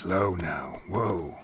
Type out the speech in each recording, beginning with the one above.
Slow now. Whoa.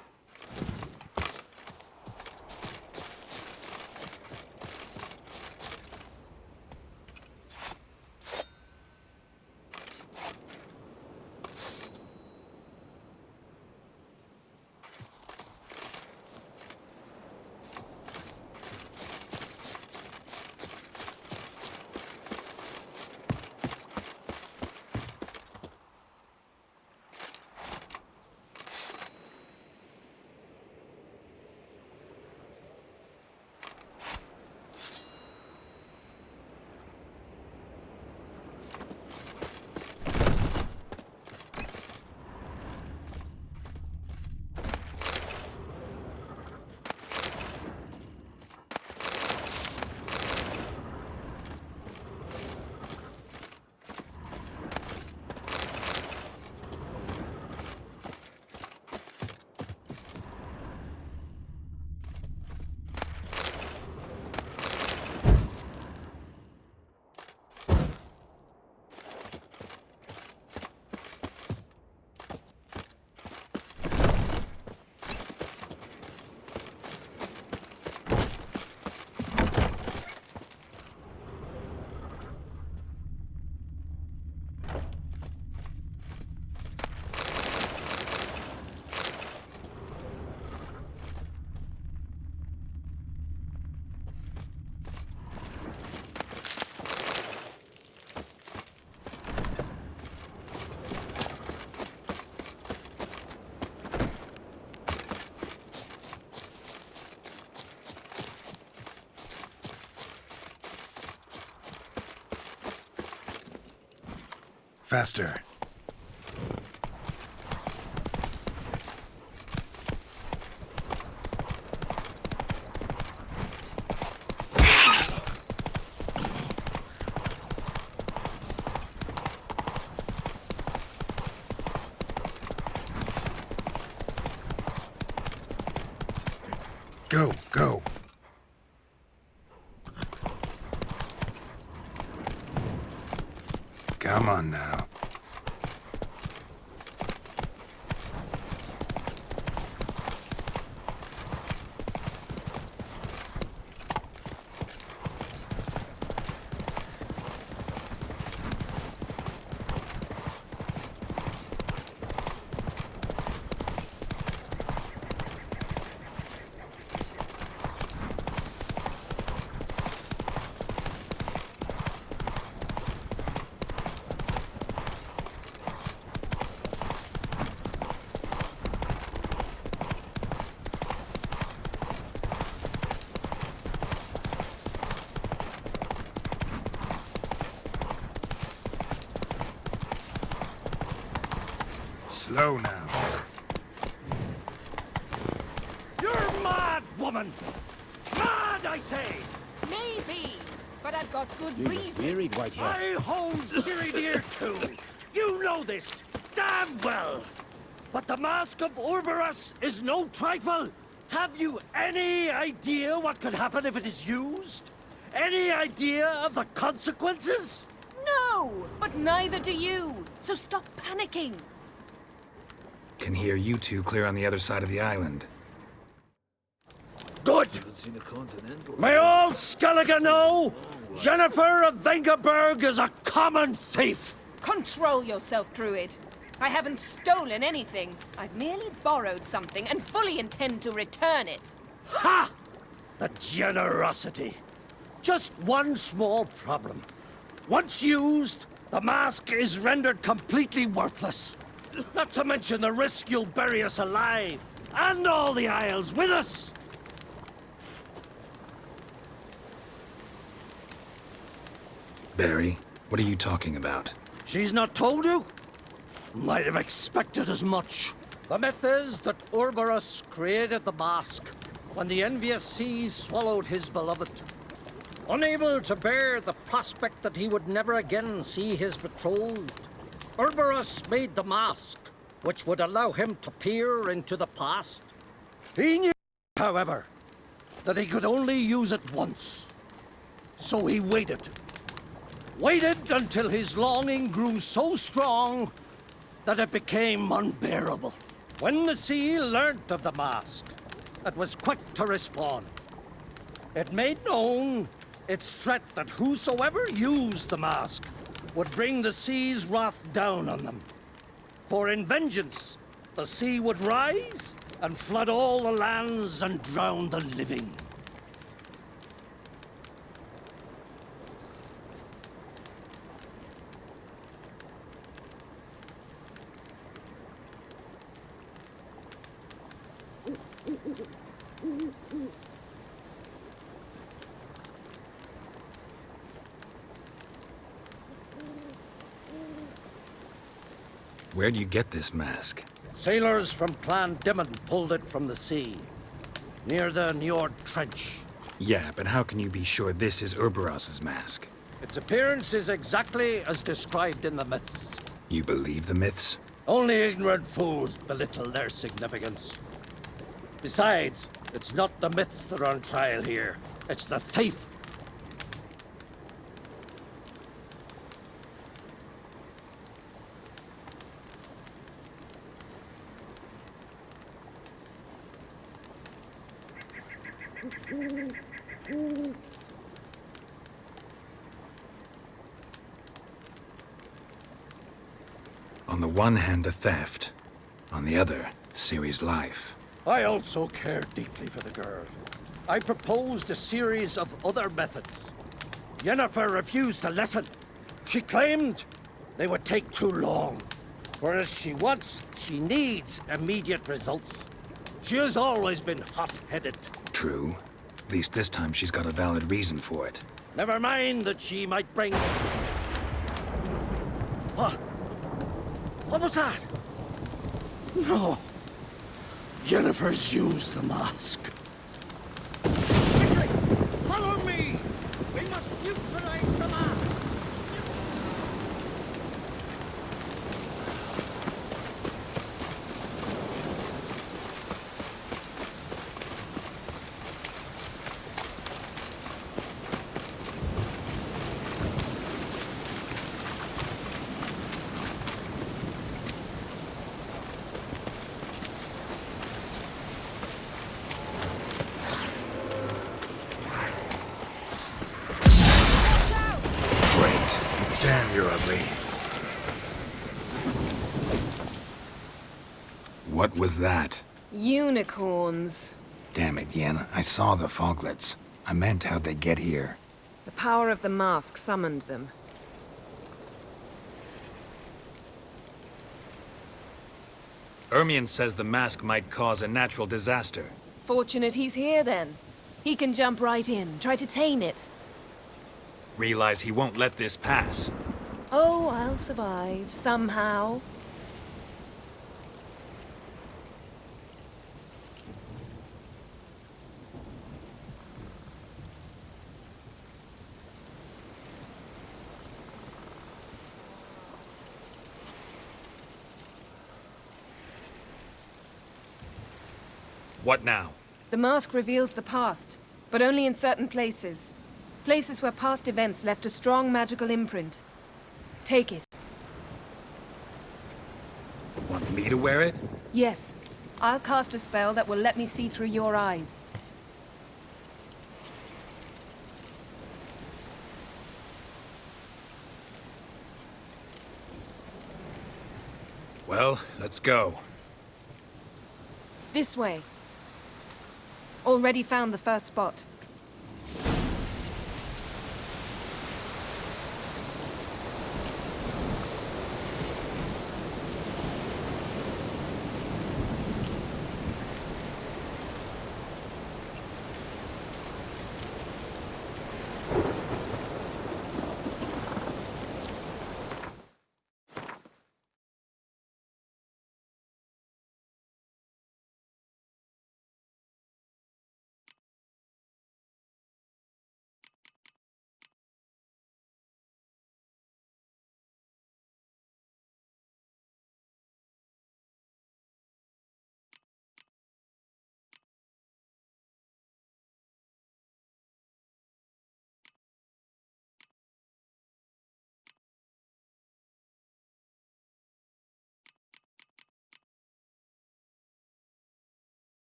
Faster. Go, go. Come on now. Slow now. You're mad, woman! Mad, I say! Maybe, but I've got good You look reason. wearied, Whitehead. I hold Ciri dear too. You know this damn well. But the Mask of Orboros is no trifle. Have you any idea what could happen if it is used? Any idea of the consequences? No, but neither do you. So stop panicking. Can hear you two clear on the other side of the island. Good! May all Skellige know, Jennifer of Vengerberg is a common thief! Control yourself, Druid. I haven't stolen anything. I've merely borrowed something and fully intend to return it. Ha! The generosity. Just one small problem. Once used, the mask is rendered completely worthless. Not to mention the risk you'll bury us alive, and all the Isles with us. Barry, what are you talking about? She's not told you? Might have expected as much. The myth is that Orboros created the mask when the envious seas swallowed his beloved. Unable to bear the prospect that he would never again see his betrothed, Orboros made the mask, which would allow him to peer into the past. He knew, however, that he could only use it once. So he waited. Waited until his longing grew so strong that it became unbearable. When the sea learnt of the mask, it was quick to respond. It made known its threat that whosoever used the mask would bring the sea's wrath down on them. For in vengeance, the sea would rise and flood all the lands and drown the living. Where'd you get this mask? Sailors from Clan Dimon pulled it from the sea, near the Njord Trench. Yeah, but how can you be sure this is Urberos's mask? Its appearance is exactly as described in the myths. You believe the myths? Only ignorant fools belittle their significance. Besides, it's not the myths that are on trial here. It's the thief. On the one hand, a theft. On the other, Ciri's life. I also care deeply for the girl. I proposed a series of other methods. Yennefer refused to listen. She claimed they would take too long. Whereas she needs immediate results. She has always been hot-headed. True. At least this time she's got a valid reason for it. Never mind that she might bring... What? What was that? No. Yennefer's used the mask. Quickly! Follow me! We must neutralize the mask! Great. Damn, you're ugly. What was that? Unicorns. Damn it, Yen. I saw the foglets. I meant how'd they get here. The power of the mask summoned them. Ermion says the mask might cause a natural disaster. Fortunate he's here, then. He can jump right in, try to tame it. Realize he won't let this pass. Oh, I'll survive, somehow. What now? The mask reveals the past, but only in certain places. Places where past events left a strong magical imprint. Take it. Want me to wear it? Yes. I'll cast a spell that will let me see through your eyes. Well, let's go. This way. Already found the first spot.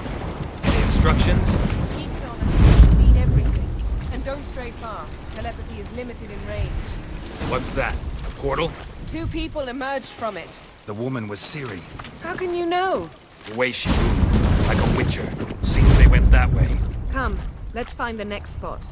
mask. Any instructions? Keep it on until you've seen everything. And don't stray far. Telepathy is limited in range. What's that? A portal? 2 people emerged from it. The woman was Ciri. How can you know? The way she moved, like a witcher. Seems they went that way. Come, let's find the next spot.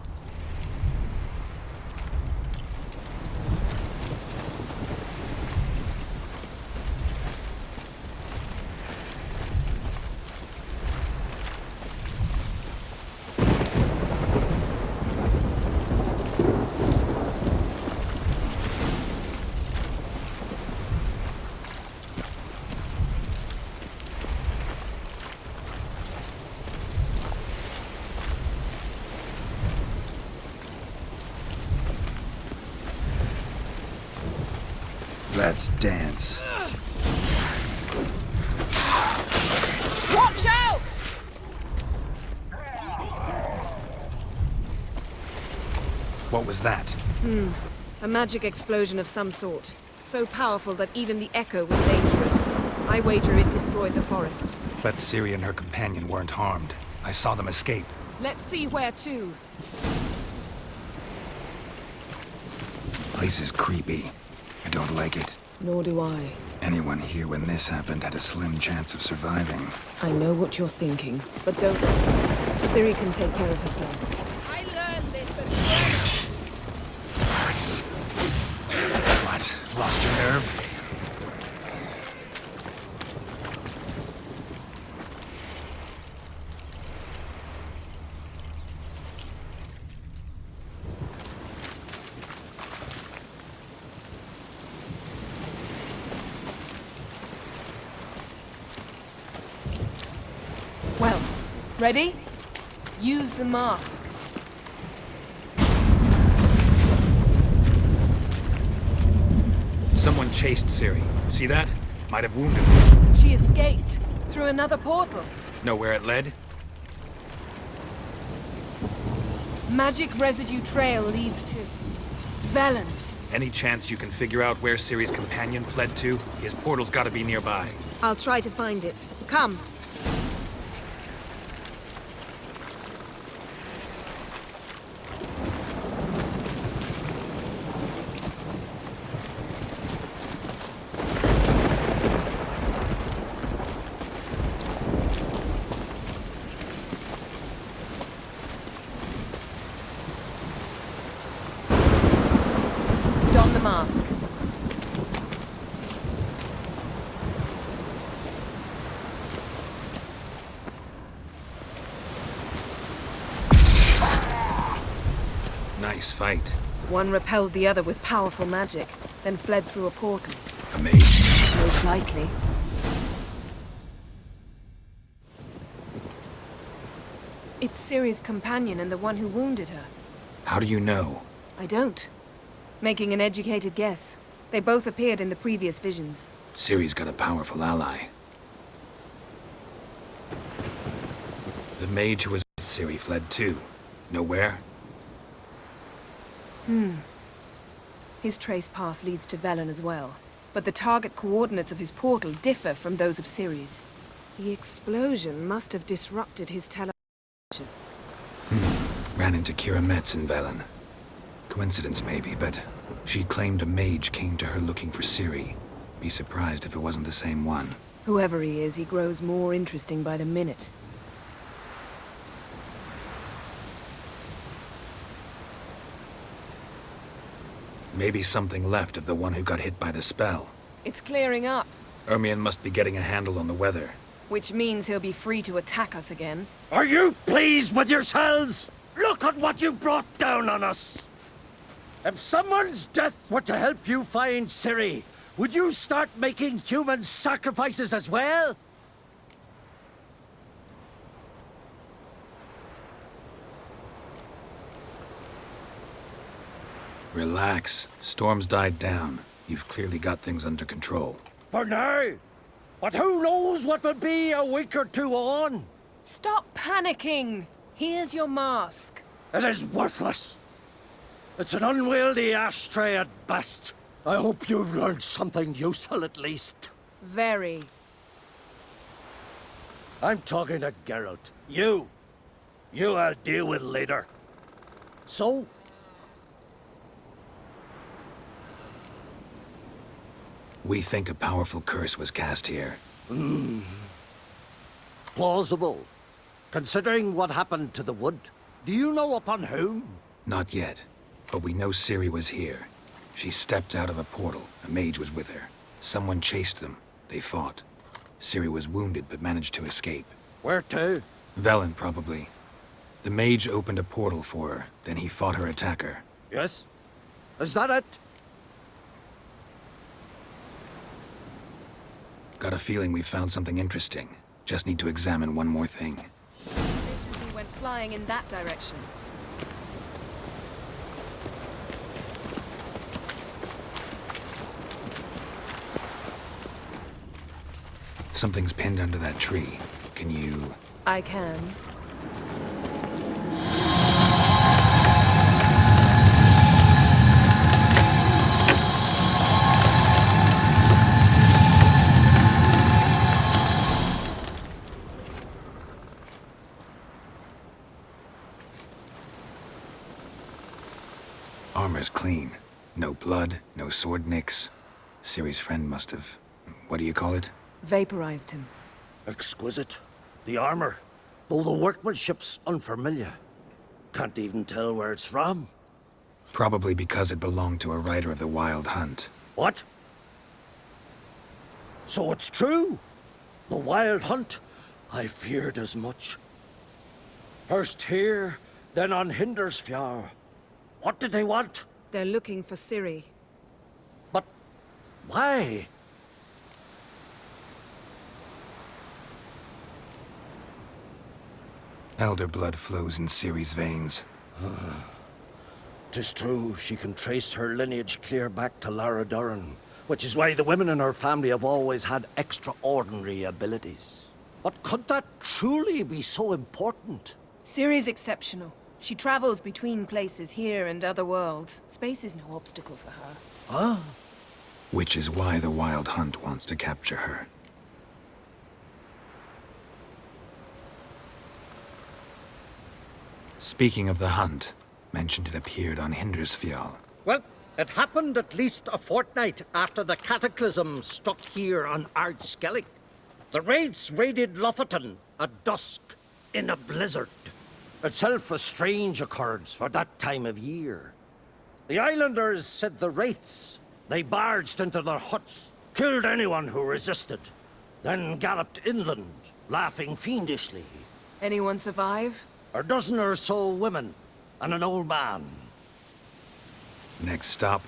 Let's dance. Watch out! What was that? A magic explosion of some sort. So powerful that even the echo was dangerous. I wager it destroyed the forest. But Ciri and her companion weren't harmed. I saw them escape. Let's see where to. Place is creepy. I don't like it. Nor do I. Anyone here when this happened had a slim chance of surviving. I know what you're thinking, but don't worry. Ciri can take care of herself. I learned this at What? Lost your nerve? Well, ready? Use the mask. Someone chased Ciri. See that? Might have wounded her. She escaped through another portal. Know where it led? Magic residue trail leads to Velen. Any chance you can figure out where Ciri's companion fled to? His portal's gotta be nearby. I'll try to find it. Come. Don the mask. Nice fight. One repelled the other with powerful magic, then fled through a portal. Amazing. Most likely. It's Ciri's companion and the one who wounded her. How do you know? I don't. Making an educated guess. They both appeared in the previous visions. Ciri's got a powerful ally. The mage who was with Ciri fled too. Know where? His trace path leads to Velen as well. But the target coordinates of his portal differ from those of Ciri's. The explosion must have disrupted his teleportation. Ran into Kira Metz in Velen. Coincidence maybe, but she claimed a mage came to her looking for Ciri. Be surprised if it wasn't the same one. Whoever he is, he grows more interesting by the minute. Maybe something left of the one who got hit by the spell. It's clearing up, Ermion must be getting a handle on the weather. which means he'll be free to attack us again. Are you pleased with yourselves? Look at what you brought down on us! If someone's death were to help you find Ciri, would you start making human sacrifices as well? Relax. Storm's died down. You've clearly got things under control. For now. But who knows what will be a week or two on? Stop panicking! Here's your mask. It is worthless. It's an unwieldy ashtray at best. I hope you've learned something useful at least. Very. I'm talking to Geralt. You! You I'll deal with later. So? We think a powerful curse was cast here. Plausible. Considering what happened to the wood. Do you know upon whom? Not yet, but we know Ciri was here. She stepped out of a portal. A mage was with her. Someone chased them. They fought. Ciri was wounded but managed to escape. Where to? Velen, probably. The mage opened a portal for her, then he fought her attacker. Yes? Is that it? Got a feeling we found something interesting. Just need to examine one more thing. He went flying in that direction. Something's pinned under that tree. Can you... I can. Armor's clean. No blood, no sword nicks. Ciri's friend must have... what do you call it? Vaporized him. Exquisite. The armor, though the workmanship's unfamiliar. Can't even tell where it's from. Probably because it belonged to a rider of the Wild Hunt. What? So it's true? The Wild Hunt? I feared as much. First here, then on Hindersfjall. What did they want? They're looking for Ciri. But why? Elder blood flows in Ciri's veins. 'Tis true, she can trace her lineage clear back to Lara Duran, which is why the women in her family have always had extraordinary abilities. But could that truly be so important? Ciri's exceptional. She travels between places here and other worlds. Space is no obstacle for her. Which is why the Wild Hunt wants to capture her. Speaking of the hunt, mentioned it appeared on Hindersfjall. Well, it happened at least a fortnight after the cataclysm struck here on Ard Skellig. The raids raided Lofoten at dusk in a blizzard. Itself a strange occurrence for that time of year. The islanders said the wraiths. They barged into their huts, killed anyone who resisted, then galloped inland, laughing fiendishly. Anyone survive? A dozen or so women, and an old man. Next stop,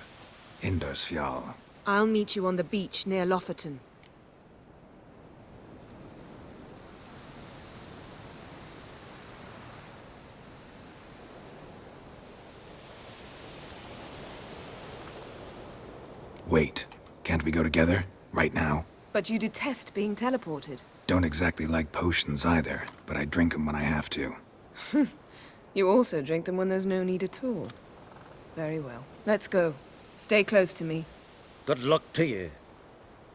Hindersfjall. I'll meet you on the beach near Lofoten. Wait, can't we go together? Right now? But you detest being teleported. Don't exactly like potions either, but I drink them when I have to. You also drink them when there's no need at all. Very well. Let's go. Stay close to me. Good luck to you.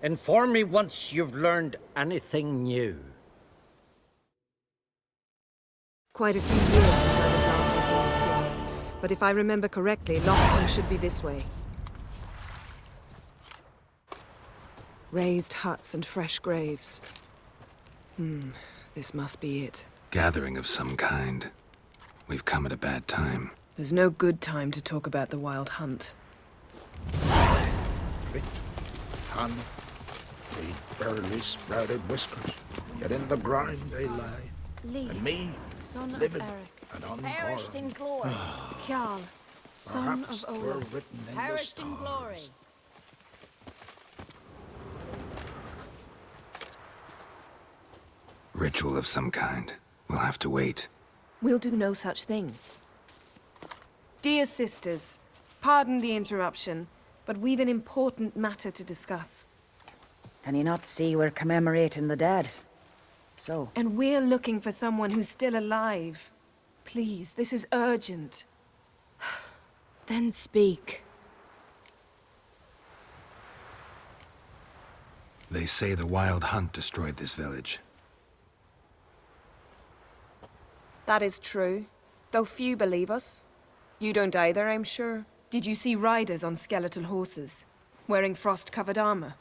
Inform me once you've learned anything new. Quite a few years since I was last on Hindersfjall. But if I remember correctly, Lofoten should be this way. Raised huts and fresh graves. This must be it. Gathering of some kind. We've come at a bad time. There's no good time to talk about the Wild Hunt. Hun, they barely sprouted whiskers, yet in the grind they lie. Lee, And me, son livid of Eric, and perished in unborn. glory. Kjarl, son Perhaps of were Olaf, written in the perished in glory. stars. Ritual of some kind. We'll have to wait. We'll do no such thing. Dear sisters, pardon the interruption, but we've an important matter to discuss. Can you not see we're commemorating the dead? So, And we're looking for someone who's still alive. Please, this is urgent. Then speak. They say the Wild Hunt destroyed this village. That is true, though few believe us. You don't either, I'm sure. Did you see riders on skeletal horses, wearing frost-covered armor?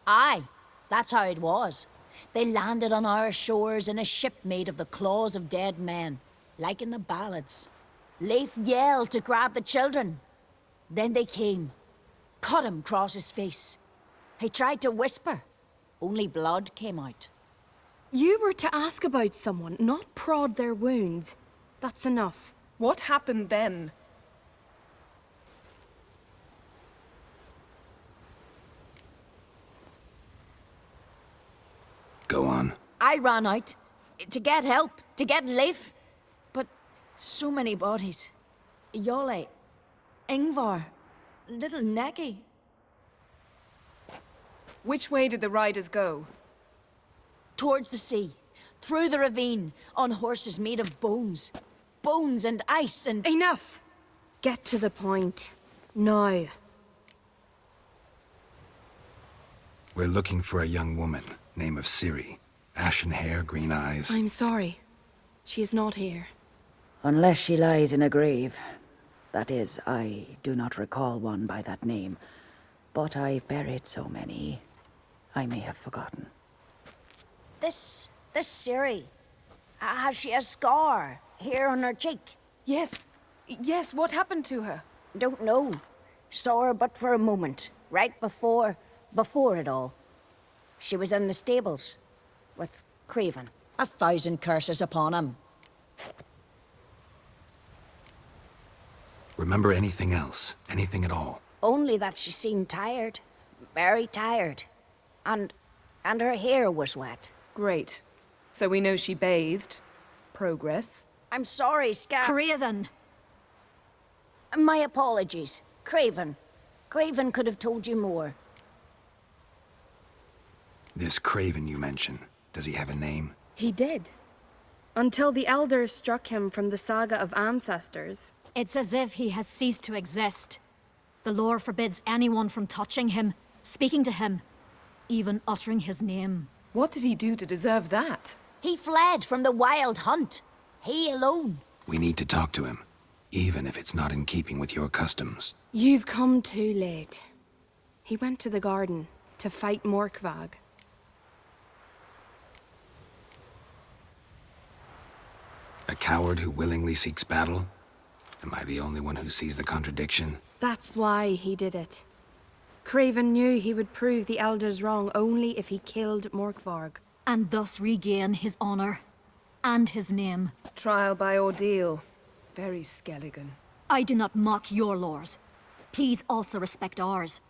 Aye, that's how it was. They landed on our shores in a ship made of the claws of dead men, like in the ballads. Leif yelled to grab the children. Then they came, cut him across his face. He tried to whisper, only blood came out. You were to ask about someone, not prod their wounds. That's enough. What happened then? Go on. I ran out to get help, to get Leif. But so many bodies. Yolle, Ingvar, little Necky. Which way did the riders go? Towards the sea, through the ravine, on horses made of bones. Bones and ice and... Enough! Get to the point. Now. We're looking for a young woman, name of Ciri. Ashen hair, green eyes. I'm sorry. She is not here. Unless she lies in a grave. That is, I do not recall one by that name. But I've buried so many, I may have forgotten. This Ciri, has she a scar here on her cheek? Yes. Yes, what happened to her? Don't know. Saw her but for a moment, right before it all. She was in the stables with Craven. 1,000 curses upon him. Remember anything else? Anything at all? Only that she seemed tired, very tired, and her hair was wet. Great. So we know she bathed. Progress. I'm sorry, Scar. Craven! My apologies. Craven. Craven could have told you more. This Craven you mention, does he have a name? He did. Until the elders struck him from the saga of ancestors. It's as if he has ceased to exist. The lore forbids anyone from touching him, speaking to him, even uttering his name. What did he do to deserve that? He fled from the wild hunt. He alone. We need to talk to him, even if it's not in keeping with your customs. You've come too late. He went to the garden to fight Morkvag. A coward who willingly seeks battle? Am I the only one who sees the contradiction? That's why he did it. Craven knew he would prove the elders wrong only if he killed Morkvarg. And thus regain his honor and his name. Trial by ordeal. Very Skelligan. I do not mock your laws. Please also respect ours.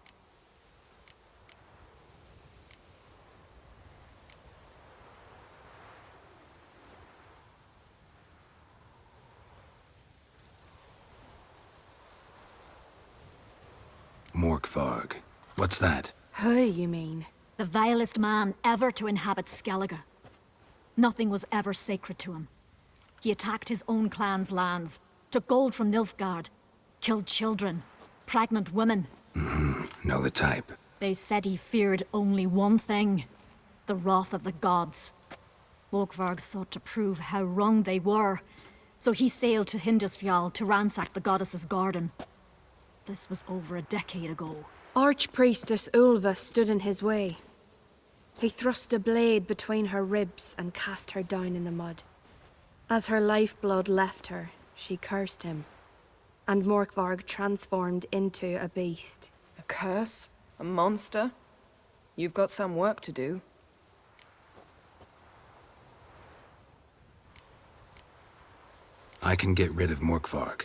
Morkvarg. What's that? Who, you mean? The vilest man ever to inhabit Skellige. Nothing was ever sacred to him. He attacked his own clan's lands, took gold from Nilfgaard, killed children, pregnant women. Know the type. They said he feared only one thing, the wrath of the gods. Morkvarg sought to prove how wrong they were, so he sailed to Hindisfjall to ransack the goddess's garden. This was over a decade ago. Archpriestess Ulva stood in his way. He thrust a blade between her ribs and cast her down in the mud. As her lifeblood left her, she cursed him, and Morkvarg transformed into a beast. A curse? A monster? You've got some work to do. I can get rid of Morkvarg.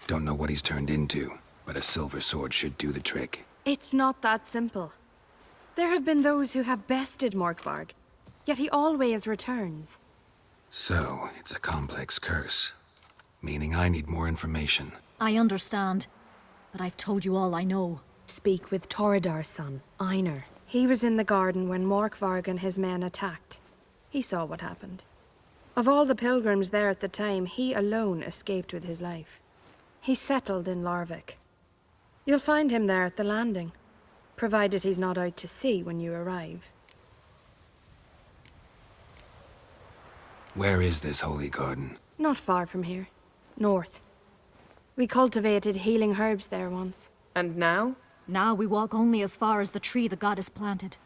Don't know what he's turned into, but a silver sword should do the trick. It's not that simple. There have been those who have bested Morkvarg, yet he always returns. So, it's a complex curse. Meaning I need more information. I understand, but I've told you all I know. Speak with Toradar's son, Einar. He was in the garden when Morkvarg and his men attacked. He saw what happened. Of all the pilgrims there at the time, he alone escaped with his life. He settled in Larvik. You'll find him there at the landing, provided he's not out to sea when you arrive. Where is this holy garden? Not far from here. North. We cultivated healing herbs there once. And now? Now we walk only as far as the tree the goddess planted.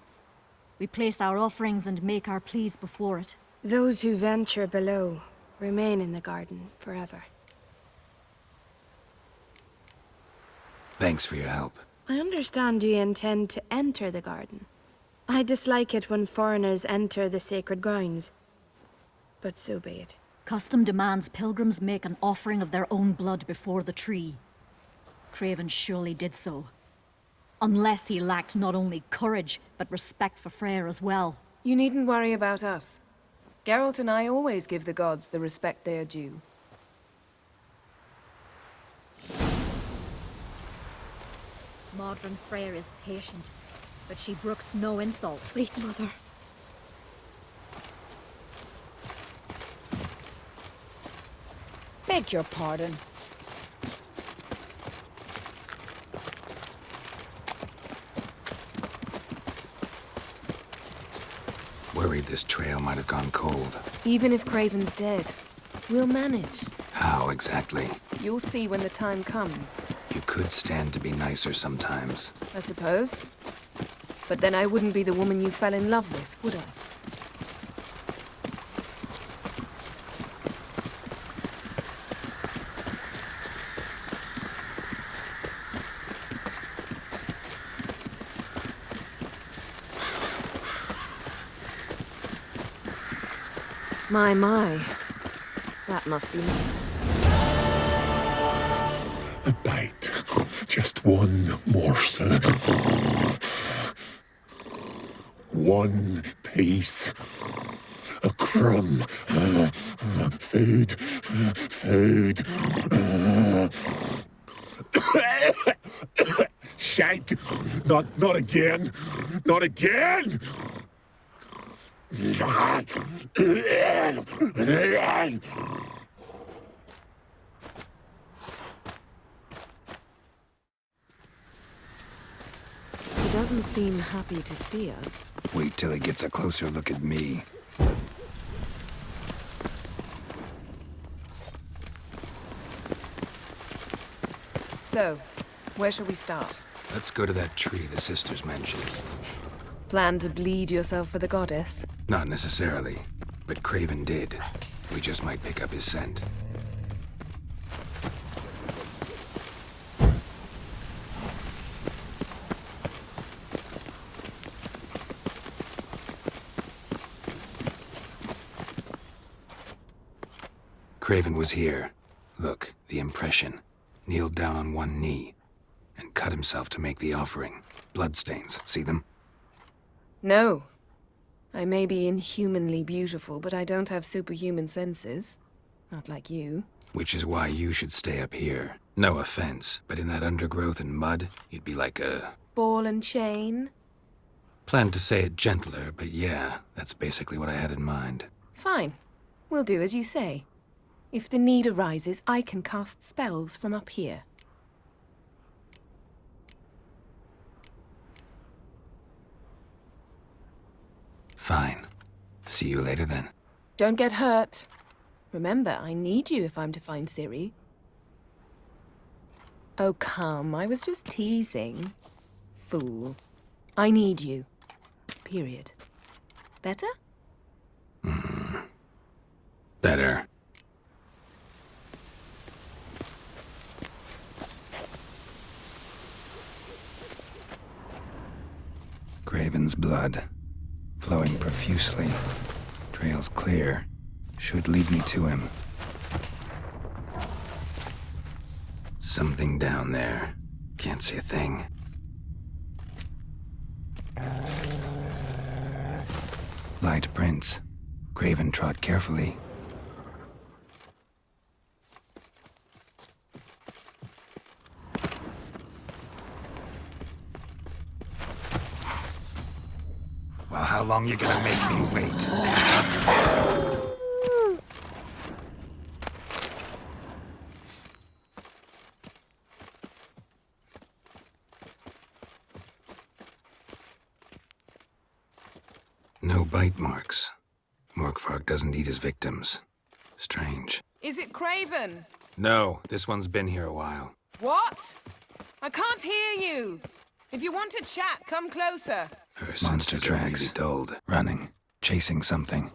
We place our offerings and make our pleas before it. Those who venture below remain in the garden forever. Thanks for your help. I understand you intend to enter the garden. I dislike it when foreigners enter the sacred grounds, but so be it. Custom demands pilgrims make an offering of their own blood before the tree. Craven surely did so. Unless he lacked not only courage, but respect for Freyr as well. You needn't worry about us. Geralt and I always give the gods the respect they are due. Modron Freyr is patient, but she brooks no insult. Sweet mother. Beg your pardon. Worried this trail might have gone cold. Even if Craven's dead, we'll manage. How exactly? You'll see when the time comes, You could stand to be nicer sometimes. I suppose. But then I wouldn't be the woman you fell in love with, would I? My. That must be me. A bite. Just one morsel. One piece. A crumb. Food. Food. Shank. Not again. Not again. He doesn't seem happy to see us. Wait till he gets a closer look at me. So, where shall we start? Let's go to that tree the sisters mentioned. Plan to bleed yourself for the goddess? Not necessarily, but Craven did. We just might pick up his scent. Craven was here. Look, the impression. Kneeled down on one knee and cut himself to make the offering. Bloodstains, see them? No. I may be inhumanly beautiful, but I don't have superhuman senses. Not like you. Which is why you should stay up here. No offense, but in that undergrowth and mud, you'd be like a... Ball and chain? Planned to say it gentler, but yeah, that's basically what I had in mind. Fine. We'll do as you say. If the need arises, I can cast spells from up here. Fine. See you later then. Don't get hurt. Remember, I need you if I'm to find Ciri. Oh, come. I was just teasing. Fool. I need you. Period. Better? Better. Craven's blood. Flowing profusely. Trail's clear. Should lead me to him. Something down there. Can't see a thing. Light prints. Craven trod carefully. Well, how long you gonna make me wait? No bite marks. Morkvarg doesn't eat his victims. Strange. Is it Craven? No, this one's been here a while. What? I can't hear you. If you want to chat, come closer. Her senses are really dulled. Running. Chasing something.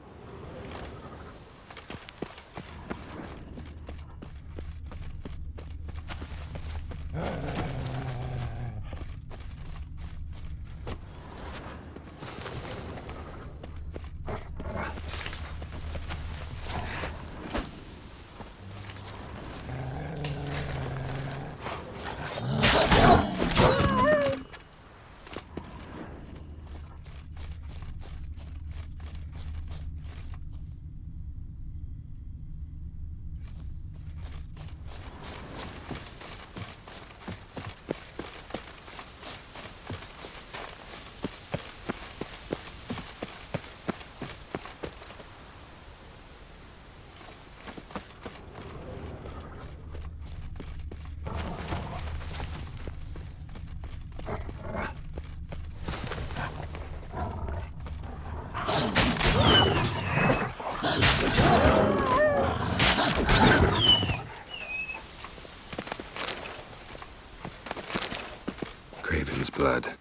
Craven's blood.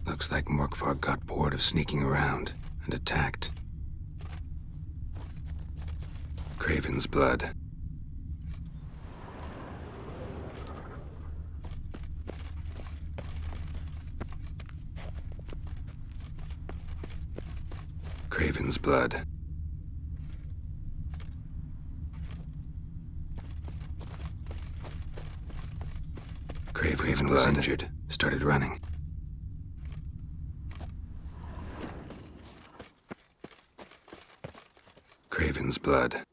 Looks like Morkvarg got bored of sneaking around and attacked. Craven's blood. Craven's blood. Craven was injured, started running. Craven's blood.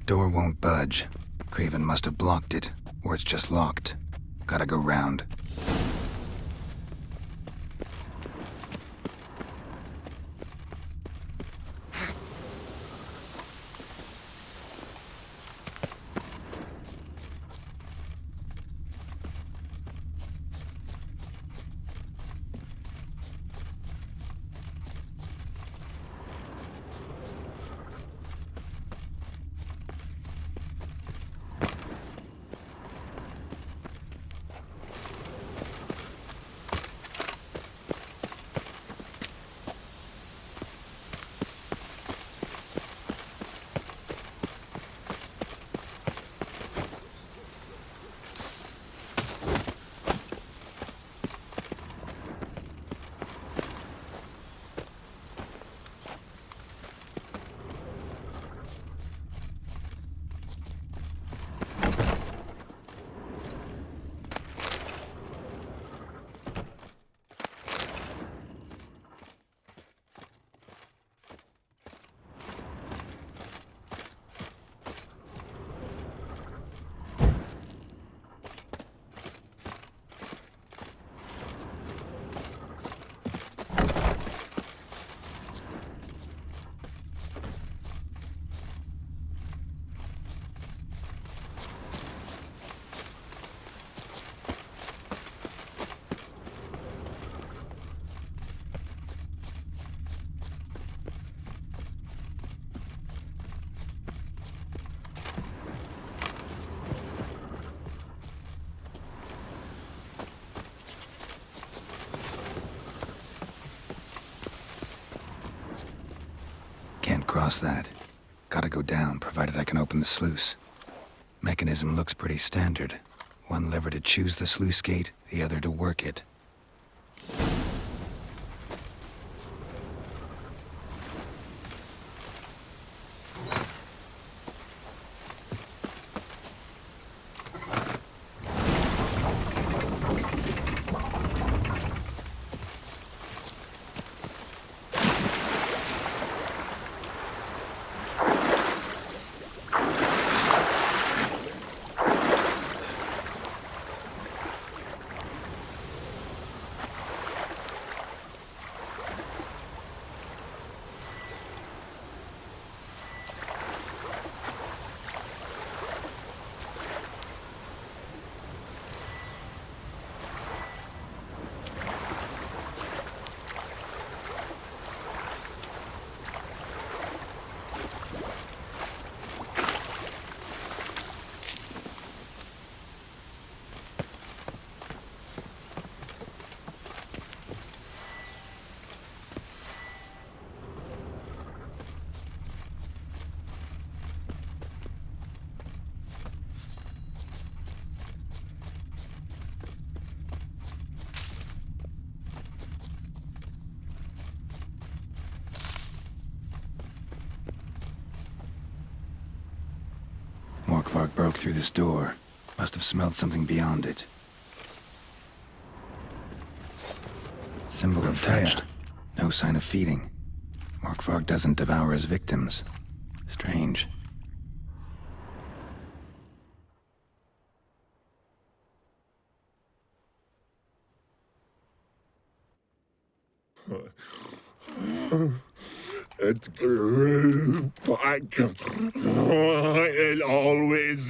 Door won't budge. Craven must have blocked it, or it's just locked. Gotta go round. across that. Gotta go down, provided I can open the sluice. Mechanism looks pretty standard. One lever to choose the sluice gate, the other to work it. Morkvarg broke through this door. Must have smelled something beyond it. Symbol of Taya. No sign of feeding. Morkvarg doesn't devour his victims. Strange. It grew back. It always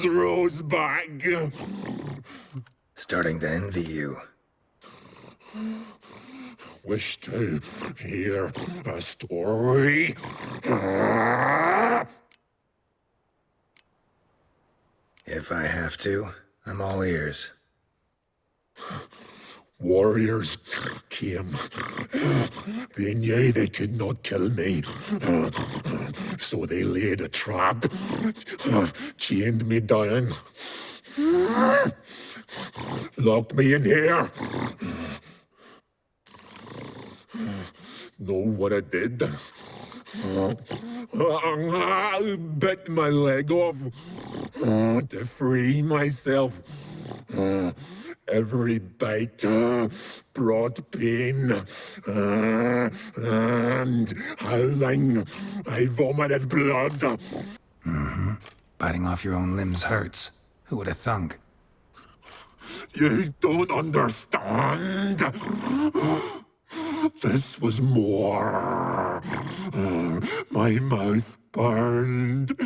grows back. Starting to envy you. Wish to hear a story? If I have to, I'm all ears. Warriors came. They knew they could not kill me. So they laid a trap, chained me down, locked me in here. Know what I did? I bit my leg off to free myself. Every bite brought pain, and howling, I vomited blood. Mm-hmm. Biting off your own limbs hurts. Who would have thunk? You don't understand. This was more. My mouth burned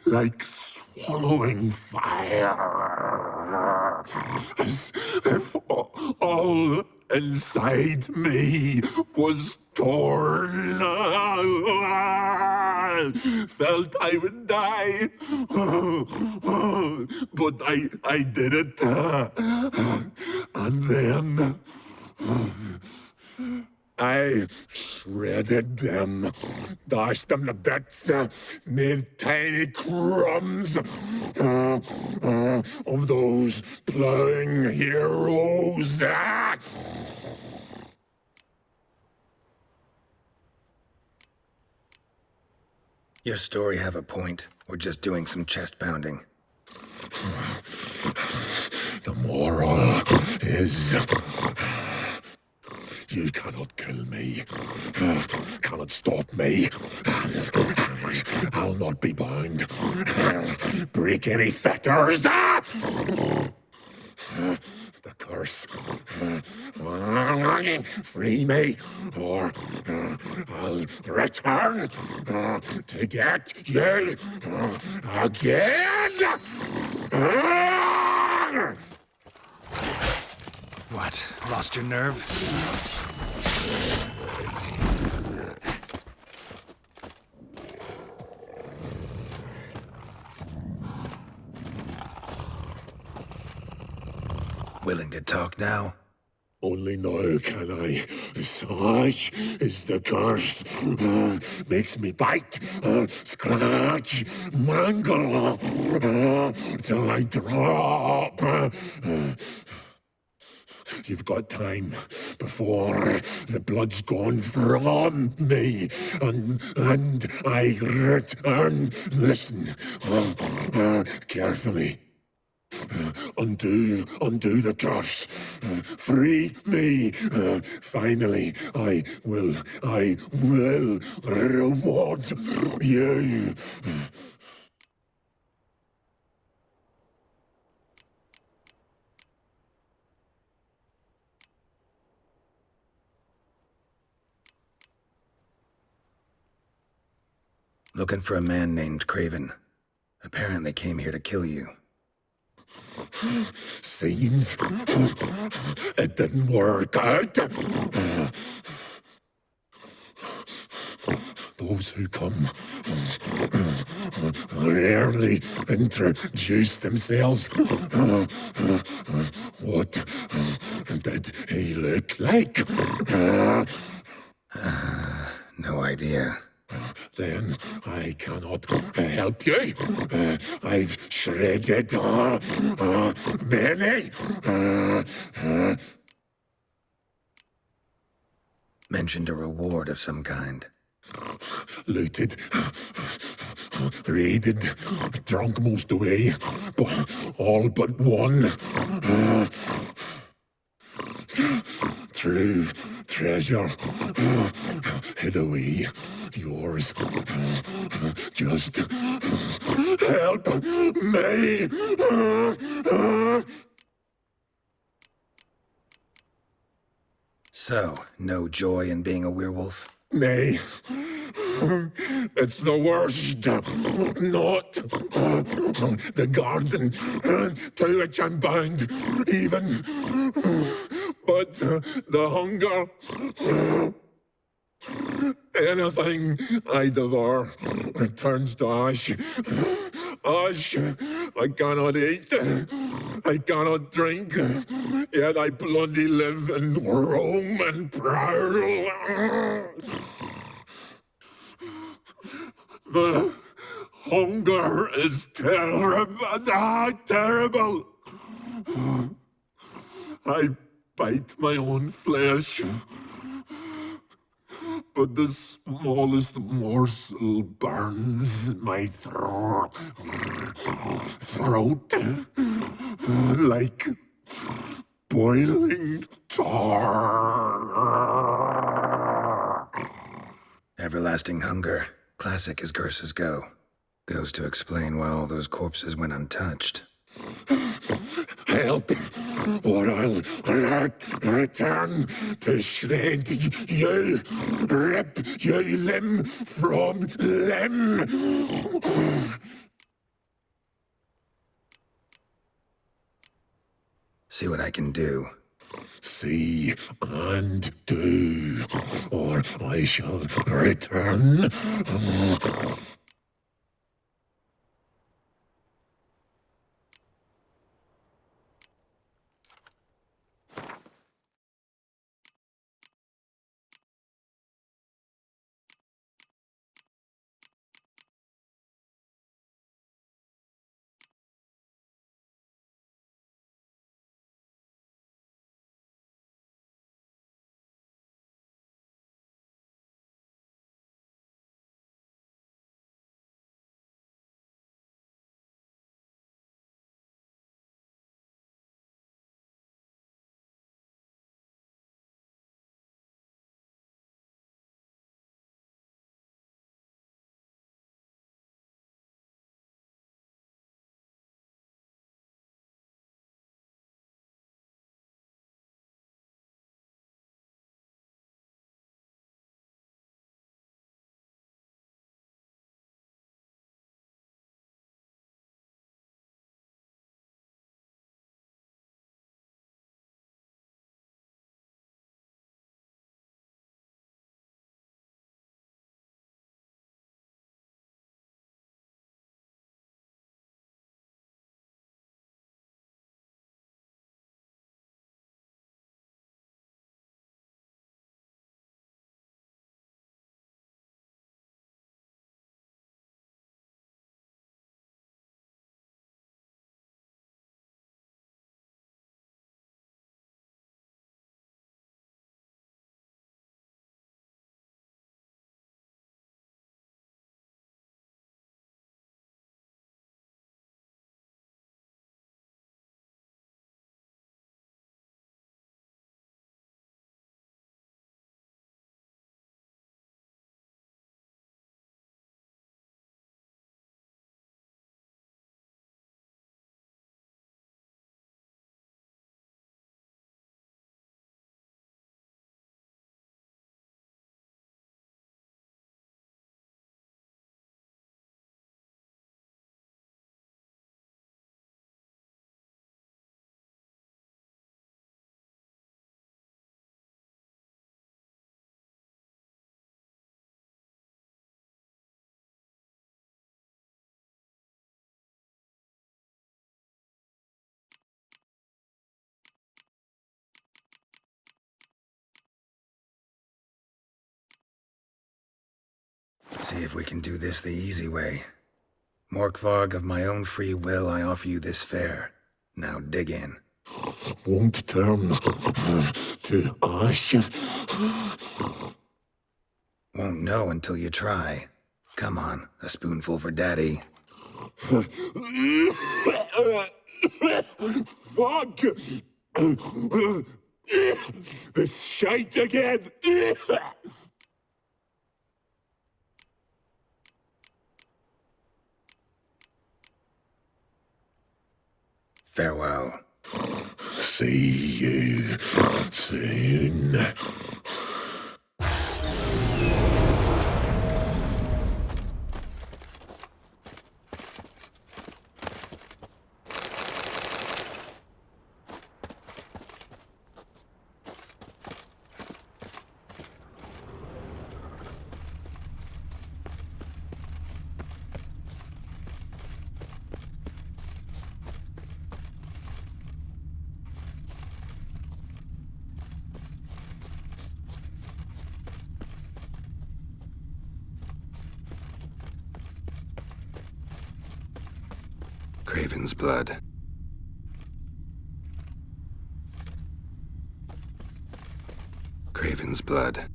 like swallowing fire, as if all inside me was torn. Felt I would die, but I did it, and then I shredded them, dashed them to bits, made tiny crumbs of those plowing heroes. Your story have a point. We're just doing some chest pounding. The moral is... You cannot kill me. Cannot stop me. I'll not be bound. Break any fetters. The curse. Free me, or I'll return to get you again. What? Lost your nerve? Willing to talk now? Only now can I. Such is the curse. Makes me bite, scratch, mangle, till I drop. You've got time before the blood's gone from me, and I return. Listen, carefully. Undo the curse. Free me. Finally, I will reward you. Looking for a man named Craven. Apparently came here to kill you. Seems it didn't work out. Those who come rarely introduce themselves. What did he look like? No idea. Then I cannot help you. I've shredded many. Mentioned a reward of some kind. Looted, raided, drunk most away, all but one. True treasure hid away. Yours. Just help me. So, no joy in being a werewolf? Nay. It's the worst. Not the garden to which I'm bound, even. But the hunger. Anything I devour turns to ash. Ash. I cannot eat. I cannot drink. Yet I bloody live and roam and prowl. The hunger is terrible. Terrible. I bite my own flesh. But the smallest morsel burns my throat like boiling tar. Everlasting hunger. Classic as curses go. Goes to explain why all those corpses went untouched. Help, or I'll return to shred you, rip you limb from limb. See what I can do. See and do, or I shall return. see if we can do this the easy way. Morkvarg, of my own free will, I offer you this fare. Now dig in. Won't turn to ash. Won't know until you try. Come on, a spoonful for Daddy. Fuck! This shite again! Farewell. See you soon. Craven's blood. Craven's blood.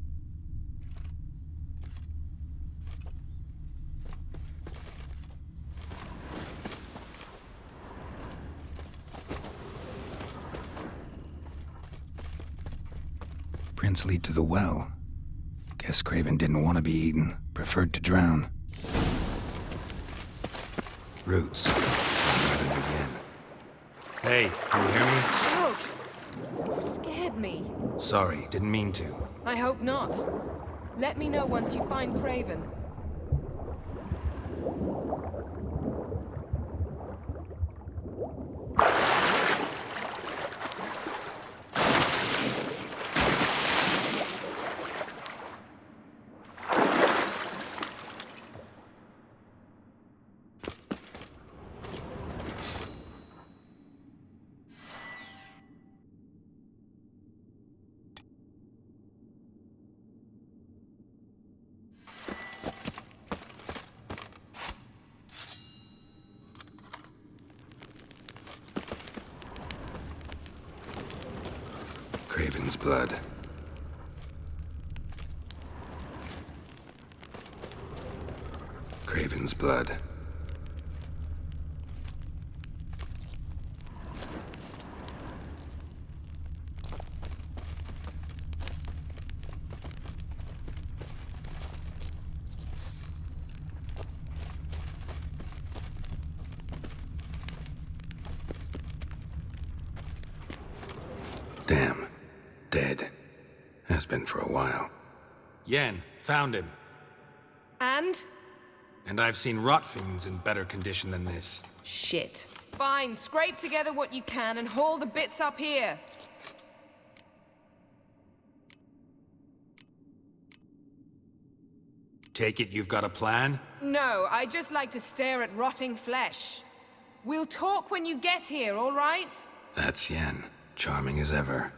Prince lead to the well. Guess Craven didn't want to be eaten, preferred to drown. Roots. Rather begin. Hey, can you hear me? Geralt! You scared me. Sorry, didn't mean to. I hope not. Let me know once you find Craven. Craven's blood. Craven's blood. Damn. Dead. Has been for a while. Yen, found him. And? And I've seen rot fiends in better condition than this. Shit. Fine, scrape together what you can and haul the bits up here. Take it you've got a plan? No, I just like to stare at rotting flesh. We'll talk when you get here, all right? That's Yen. Charming as ever.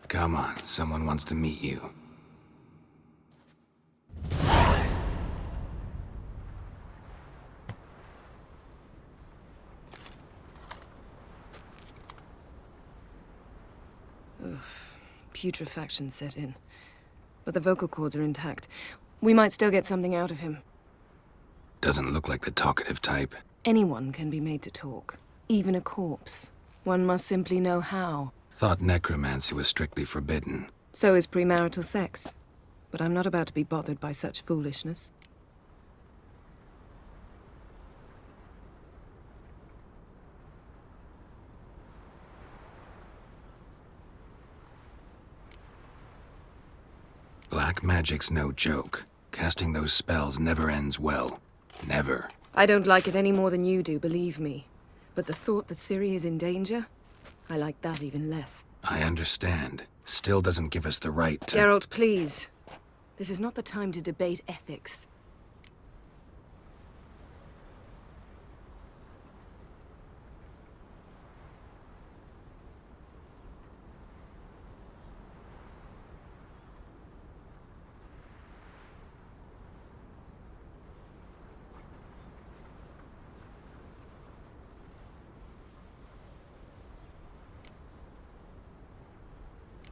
Come on, someone wants to meet you. Putrefaction set in. But the vocal cords are intact. We might still get something out of him. Doesn't look like the talkative type. Anyone can be made to talk. Even a corpse. One must simply know how. Thought necromancy was strictly forbidden. So is premarital sex. But I'm not about to be bothered by such foolishness. Black magic's no joke. Casting those spells never ends well. Never. I don't like it any more than you do, believe me. But the thought that Ciri is in danger? I like that even less. I understand. Still doesn't give us the right to— Geralt, please. This is not the time to debate ethics.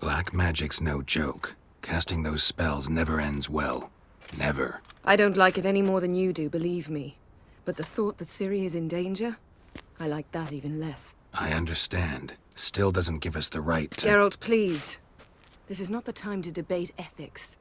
Black magic's no joke. Casting those spells never ends well. Never. I don't like it any more than you do, believe me. But the thought that Ciri is in danger? I like that even less. I understand. Still doesn't give us the right to— Geralt, please. This is not the time to debate ethics.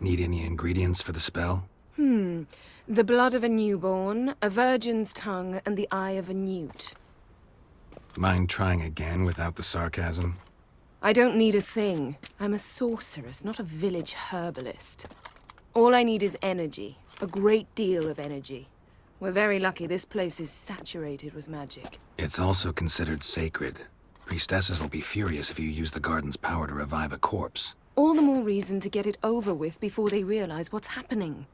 Need any ingredients for the spell? The blood of a newborn, a virgin's tongue, and the eye of a newt. Mind trying again without the sarcasm? I don't need a thing. I'm a sorceress, not a village herbalist. All I need is energy. A great deal of energy. We're very lucky this place is saturated with magic. It's also considered sacred. Priestesses will be furious if you use the garden's power to revive a corpse. All the more reason to get it over with before they realize what's happening.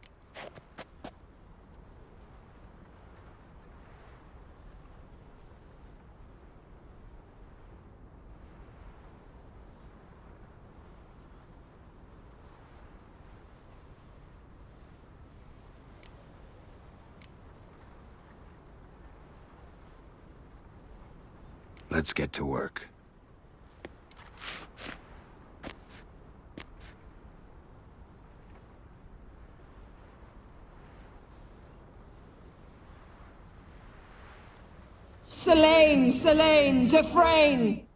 Let's get to work. Selene, Selene, Dufresne!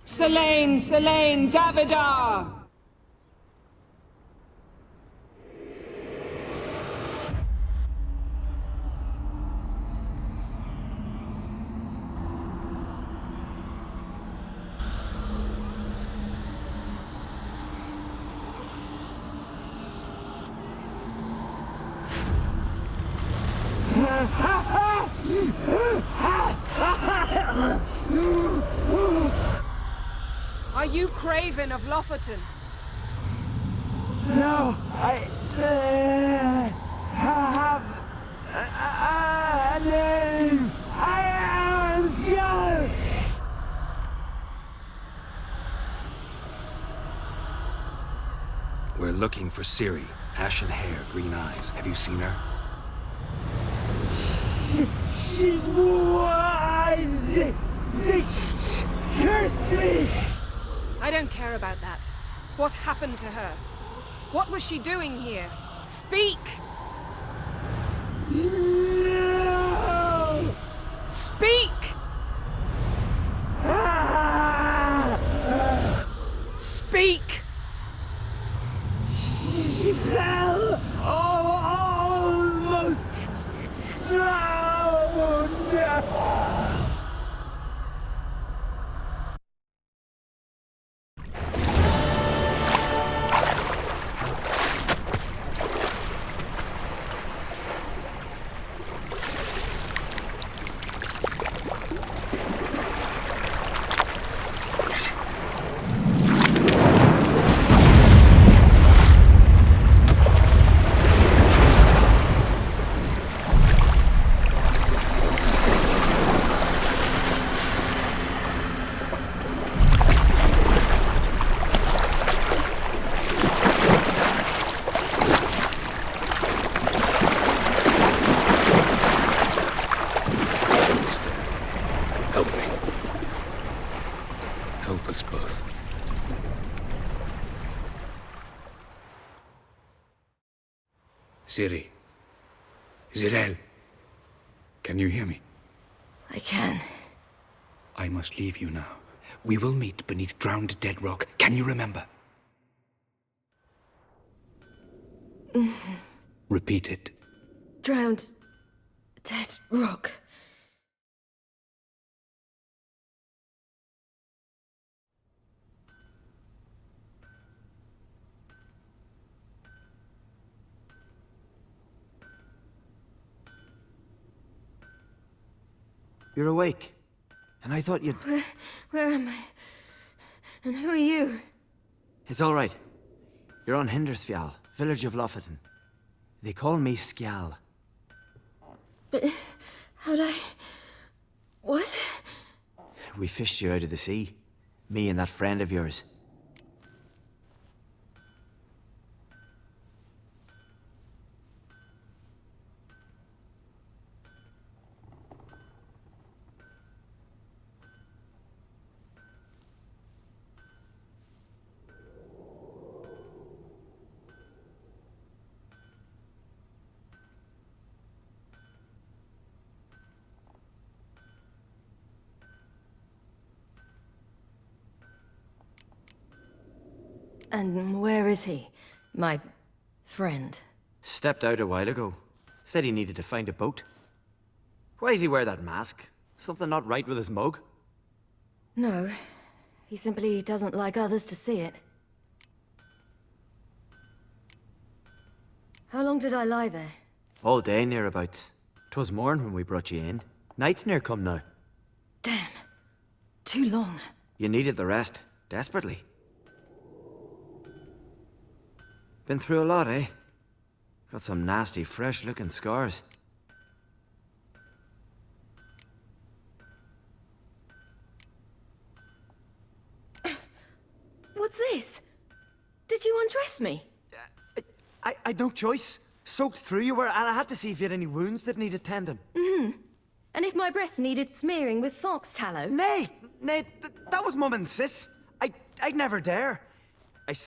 Selene, Selene, Davidar! Are you Craven of Lofoten? No, I have a name. I am Skull. We're looking for Ciri. Ashen hair, green eyes. Have you seen her? She's wise. They cursed me. I don't care about that. What happened to her? What was she doing here? Speak! No. Speak! Speak! She fell. Almost drowned. Help me. Help us both. Ciri. Zirael. Can you hear me? I can. I must leave you now. We will meet beneath drowned dead rock. Can you remember? Repeat it. Drowned. Dead rock. You're awake. And I thought you'd... Where am I? And who are you? It's all right. You're on Hindersfjall, village of Lofoten. They call me Skjal. But how'd I... What? We fished you out of the sea. Me and that friend of yours. And where is he? My friend. Stepped out a while ago. Said he needed to find a boat. Why does he wear that mask? Something not right with his mug? No. He simply doesn't like others to see it. How long did I lie there? All day nearabouts. 'Twas morn when we brought you in. Night's near come now. Damn. Too long. You needed the rest. Desperately. Been through a lot, eh? Got some nasty, fresh-looking scars. What's this? Did you undress me? I'd no choice. Soaked through you were, and I had to see if you had any wounds that needed tending. And if my breasts needed smearing with fox tallow? Nay, that was Mum and Sis. I'd never dare.